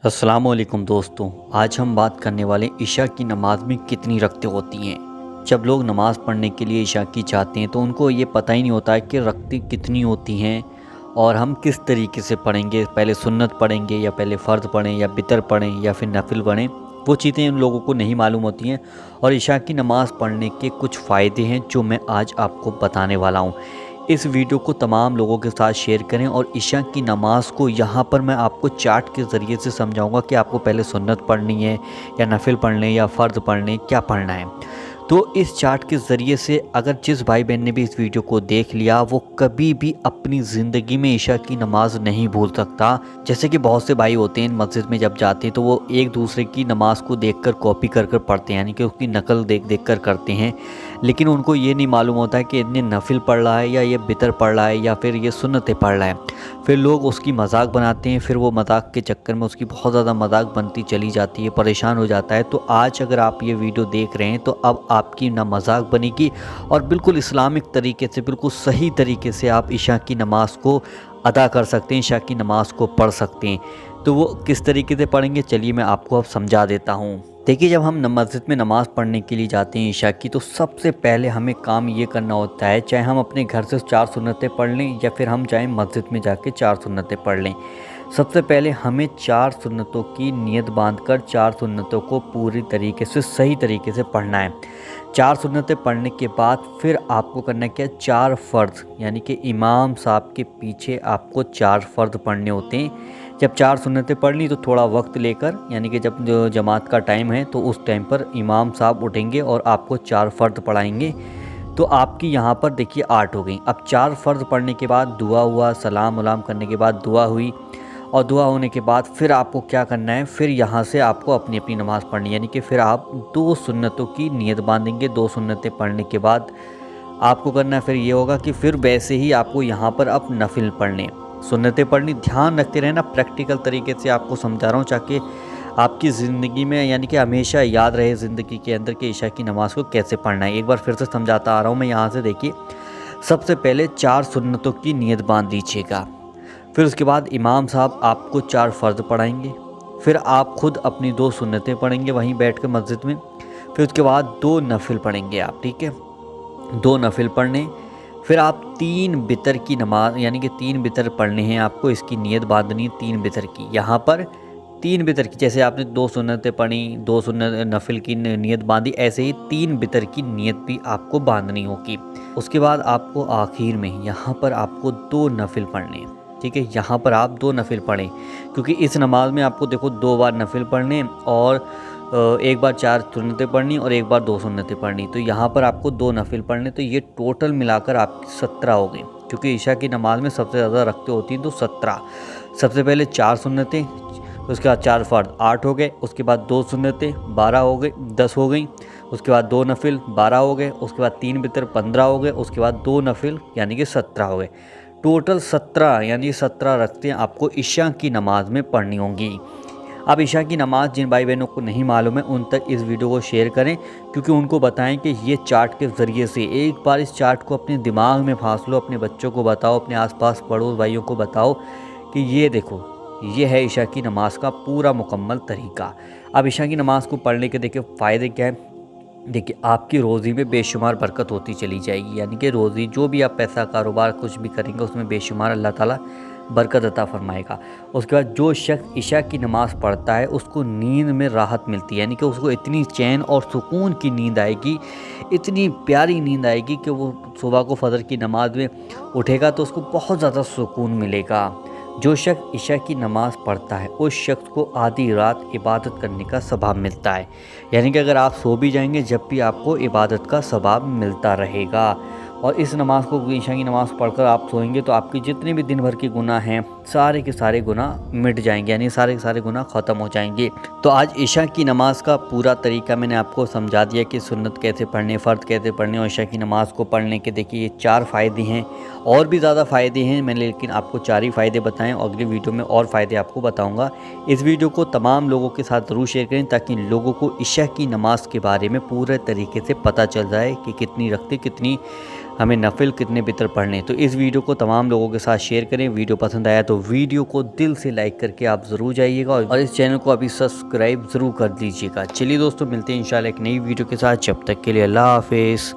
अस्सलाम वालेकुम दोस्तों। आज हम बात करने वाले इशा की नमाज में कितनी रकतें होती हैं। जब लोग नमाज़ पढ़ने के लिए इशा की चाहते हैं तो उनको ये पता ही नहीं होता है कि रकतें कितनी होती हैं और हम किस तरीके से पढ़ेंगे, पहले सुन्नत पढ़ेंगे या पहले फ़र्ज़ पढ़ें या बितर पढ़ें या फिर नफिल पढ़ें। वो चीज़ें उन लोगों को नहीं मालूम होती हैं और इशा की नमाज़ पढ़ने के कुछ फ़ायदे हैं जो मैं आज आपको बताने वाला हूँ। इस वीडियो को तमाम लोगों के साथ शेयर करें और इशा की नमाज़ को यहाँ पर मैं आपको चार्ट के ज़रिए से समझाऊंगा कि आपको पहले सुन्नत पढ़नी है या नफिल पढ़ने या फ़र्ज़ पढ़ने, क्या पढ़ना है। तो इस चार्ट के ज़रिए से अगर जिस भाई बहन ने भी इस वीडियो को देख लिया वो कभी भी अपनी ज़िंदगी में इशा की नमाज़ नहीं भूल सकता। जैसे कि बहुत से भाई होते हैं मस्जिद में जब जाते हैं तो वो एक दूसरे की नमाज़ को देखकर कॉपी कर कर पढ़ते हैं, यानी कि उसकी नकल देख देख कर करते हैं, लेकिन उनको ये नहीं मालूम होता है कि इतने नफिल पढ़ रहा है या ये बितर पढ़ रहा है या फिर ये सुन्नतें पढ़ रहा है। फिर लोग उसकी मजाक बनाते हैं, फिर वो मजाक के चक्कर में उसकी बहुत ज़्यादा मजाक बनती चली जाती है, परेशान हो जाता है। तो आज अगर आप ये वीडियो देख रहे हैं तो अब आपकी ना मजाक बनेगी और बिल्कुल इस्लामिक तरीके से, बिल्कुल सही तरीके से आप इशा की नमाज़ को अदा कर सकते हैं, इशा की नमाज़ को पढ़ सकते हैं। तो वो किस तरीके से पढ़ेंगे चलिए मैं आपको अब समझा देता हूँ। देखिए, जब हम मस्जिद में नमाज़ पढ़ने के लिए जाते हैं इशा की, तो सबसे पहले हमें काम ये करना होता है, चाहे हम अपने घर से 4 सुन्नतें पढ़ लें या फिर हम चाहे मस्जिद में जाके 4 सुन्नतें पढ़ लें। सबसे पहले हमें 4 सुन्नतों की नियत बांधकर 4 सुन्नतों को पूरी तरीके से सही तरीके से पढ़ना है। 4 सुन्नतें पढ़ने के बाद फिर आपको करना क्या है, 4 फ़र्ज़, यानी कि इमाम साहब के पीछे आपको 4 फ़र्ज़ पढ़ने होते हैं। जब 4 सुन्नतें पढ़ ली तो थोड़ा वक्त लेकर, यानी कि जब जो जमात का टाइम है तो उस टाइम पर इमाम साहब उठेंगे और आपको 4 फ़र्ज़ पढ़ाएंगे। तो आपकी यहाँ पर देखिए 8 हो गई। अब 4 फ़र्ज़ पढ़ने के बाद दुआ हुआ, सलाम वलाम करने के बाद दुआ हुई और दुआ होने के बाद फिर आपको क्या करना है, फिर यहाँ से आपको अपनी अपनी नमाज़ पढ़नी है, यानी कि फिर आप 2 सुन्नतों की नियत बांधेंगे। 2 सुन्नतें पढ़ने के बाद आपको करना है फिर ये होगा कि फिर वैसे ही आपको यहाँ पर अब नफिल पढ़ने, सुन्नतें पढ़नी। ध्यान रखते रहना, प्रैक्टिकल तरीके से आपको समझा रहा हूँ ताकि आपकी ज़िंदगी में, यानी कि हमेशा याद रहे ज़िंदगी के अंदर कि इशा की नमाज़ को कैसे पढ़ना है। एक बार फिर से समझाता आ रहा हूँ मैं यहाँ से। देखिए, सबसे पहले 4 सुन्नतों की नियत बांध दीजिएगा। फिर उसके बाद इमाम साहब आपको 4 फ़र्ज़ पढ़ाएंगे। फिर आप खुद अपनी 2 सुन्नतें पढ़ेंगे वहीं बैठ कर मस्जिद में। फिर उसके बाद 2 नफिल पढ़ेंगे आप, ठीक है। 2 नफिल पढ़ने, फिर आप 3 बितर की नमाज, यानी कि 3 बितर पढ़ने हैं आपको, इसकी नियत बांधनी है 3 बितर की। यहाँ पर 3 बितर की, जैसे आपने 2 सुन्नतें पढ़ी, 2 सुन्नत नफिल की नियत बांधी, ऐसे ही 3 बितर की नियत भी आपको बांधनी होगी। उसके बाद आपको आखिर में यहाँ पर आपको 2 नफिल पढ़ने हैं, ठीक है। यहाँ पर आप 2 नफिल पढ़ें, क्योंकि इस नमाज में आपको देखो 2 बार नफिल पढ़ने और एक बार 4 सुन्नतें पढ़नी और एक बार 2 सुन्नतें पढ़नी। तो यहाँ पर आपको 2 नफिल पढ़ने, तो ये टोटल मिलाकर आपकी 17 हो गई, क्योंकि इशा की नमाज में सबसे ज़्यादा रखते होती हैं तो 17। सबसे पहले 4 सुन्नतें, उसके बाद 4 फ़र्ज़ 8 हो गए, उसके बाद 2 सुन्नतें 12 हो गई, 10 हो गई, उसके बाद 2 नफिल 12 हो गए, उसके बाद 3 बितर 15 हो गए, उसके बाद 2 नफिल यानी कि 17 हो गए। टोटल 17, यानी 17 रखते आपको इशा की नमाज में पढ़नी होंगी। अब इशा की नमाज़ जिन भाई बहनों को नहीं मालूम है उन तक इस वीडियो को शेयर करें, क्योंकि उनको बताएं कि ये चार्ट के ज़रिए से एक बार इस चार्ट को अपने दिमाग में फांस लो, अपने बच्चों को बताओ, अपने आसपास पड़ोस भाइयों को बताओ कि ये देखो, ये है इशा की नमाज़ का पूरा मुकम्मल तरीका। अब इशा की नमाज़ को पढ़ने के देखिए फ़ायदे क्या हैं। देखिए, आपकी रोज़ी में बेशुमार बरकत होती चली जाएगी, यानी कि रोज़ी जो भी आप पैसा कारोबार कुछ भी करेंगे उसमें बेशुमार अल्लाह ताला बरकत अता फरमाएगा। उसके बाद जो शख्स इशा की नमाज़ पढ़ता है उसको नींद में राहत मिलती है, यानी कि उसको इतनी चैन और सुकून की नींद आएगी, इतनी प्यारी नींद आएगी कि वो सुबह को फजर की नमाज में उठेगा तो उसको बहुत ज़्यादा सुकून मिलेगा। जो शख्स इशा की नमाज़ पढ़ता है उस शख्स को आधी रात इबादत करने का सवाब मिलता है, यानी कि अगर आप सो भी जाएंगे जब भी आपको इबादत का सवाब मिलता रहेगा। और इस नमाज़ को, इशा की नमाज़ पढ़कर आप सोएंगे तो आपके जितने भी दिन भर के गुनाह हैं सारे के सारे गुनाह मिट जाएंगे, यानी सारे के सारे गुनाह ख़त्म हो जाएंगे। तो आज इशा की नमाज़ का पूरा तरीका मैंने आपको समझा दिया कि सुन्नत कैसे पढ़ने, फ़र्द कैसे पढ़ने और इशा की नमाज़ को पढ़ने के देखिए ये 4 फ़ायदे हैं। और भी ज़्यादा फ़ायदे हैं मैंने, लेकिन आपको 4 ही फ़ायदे बताएं, अगली वीडियो में और फ़ायदे आपको बताऊँगा। इस वीडियो को तमाम लोगों के साथ ज़रूर शेयर करें ताकि लोगों को इशा की नमाज़ के बारे में पूरे तरीके से पता चल जाए कि कितनी रखते, कितनी हमें नफिल, कितने बितर पढ़ने। तो इस वीडियो को तमाम लोगों के साथ शेयर करें। वीडियो पसंद आया तो वीडियो को दिल से लाइक करके आप ज़रूर जाइएगा और इस चैनल को अभी सब्सक्राइब ज़रूर कर दीजिएगा। चलिए दोस्तों, मिलते हैं इंशाल्लाह एक नई वीडियो के साथ। जब तक के लिए अल्लाह हाफिज़।